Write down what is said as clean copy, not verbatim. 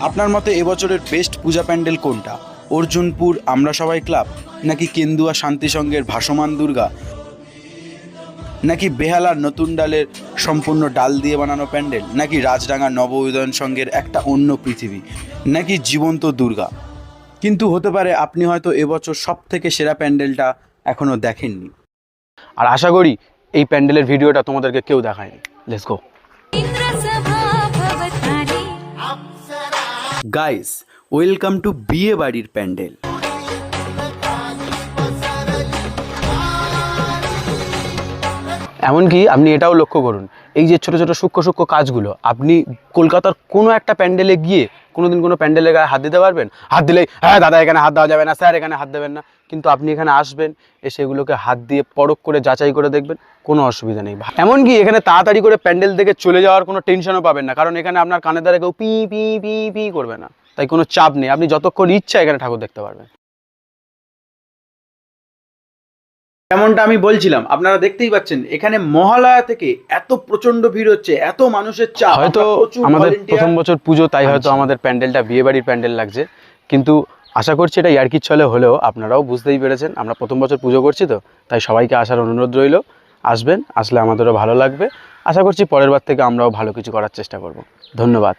আপনার মতে এবছরের বেস্ট পূজা প্যান্ডেল কোনটা? অর্জুনপুর আমরা সবাই ক্লাব, নাকি কেন্দুয়া শান্তি সংঘের ভাসমান দুর্গা, নাকি বেহালার নতুন ডালের সম্পূর্ণ ডাল দিয়ে বানানো প্যান্ডেল, নাকি রাজডাঙ্গা নব উদয়ন সংঘের একটা অন্য পৃথিবী, নাকি জীবন্ত দুর্গা? কিন্তু হতে পারে আপনি হয়তো এবছর সব থেকে সেরা প্যান্ডেলটা এখনও দেখেননি, আর আশা করি এই প্যান্ডেলের ভিডিওটা তোমাদেরকে কেউ দেখায়নি। Let's go. Guys, welcome to বিয়ে বাড়ির প্যান্ডেল। এমনকি আপনি এটাও লক্ষ্য করুন, এই যে ছোটো ছোটো সূক্ষ্ম সূক্ষ্ম কাজগুলো আপনি কলকাতার কোনো একটা প্যান্ডেলে গিয়ে কোনোদিন কোনো প্যান্ডেলের গায়ে হাত দিতে পারবেন? হাত দিলেই হ্যাঁ দাদা এখানে হাত দেওয়া যাবে না, স্যার এখানে হাত দেবেন না। কিন্তু আপনি এখানে আসবেন, এসে এগুলোকে হাত দিয়ে পরখ করে যাচাই করে দেখবেন, কোনো অসুবিধা নেই। এমনকি এখানে তাড়াতাড়ি করে প্যান্ডেল থেকে চলে যাওয়ার কোনো টেনশনও পাবেন না, কারণ এখানে আপনার কানে দ্বারা কেউ পি পি পি পি করবে না, তাই কোনো চাপ নেই। আপনি যতক্ষণ ইচ্ছা এখানে ঠাকুর দেখতে পারবেন। যেমনটা আমি বলছিলাম, আপনারা দেখতেই পাচ্ছেন এখানে মহালয়া থেকে এত প্রচন্ড ভিড় হচ্ছে, এত মানুষের চাপ। হয়তো আমাদের প্রথম বছর পুজো, তাই হয়তো আমাদের প্যান্ডেলটা বিয়েবাড়ির প্যান্ডেল লাগছে, কিন্তু আশা করছি এটা ইয়ার্কির ছলে হলেও আপনারাও বুঝতেই পেরেছেন আমরা প্রথম বছর পুজো করছি, তো তাই সবাইকে আসার অনুরোধ রইল। আসবেন, আসলে আমাদেরও ভালো লাগবে। আশা করছি পরের বার থেকে আমরাও ভালো কিছু করার চেষ্টা করব। ধন্যবাদ।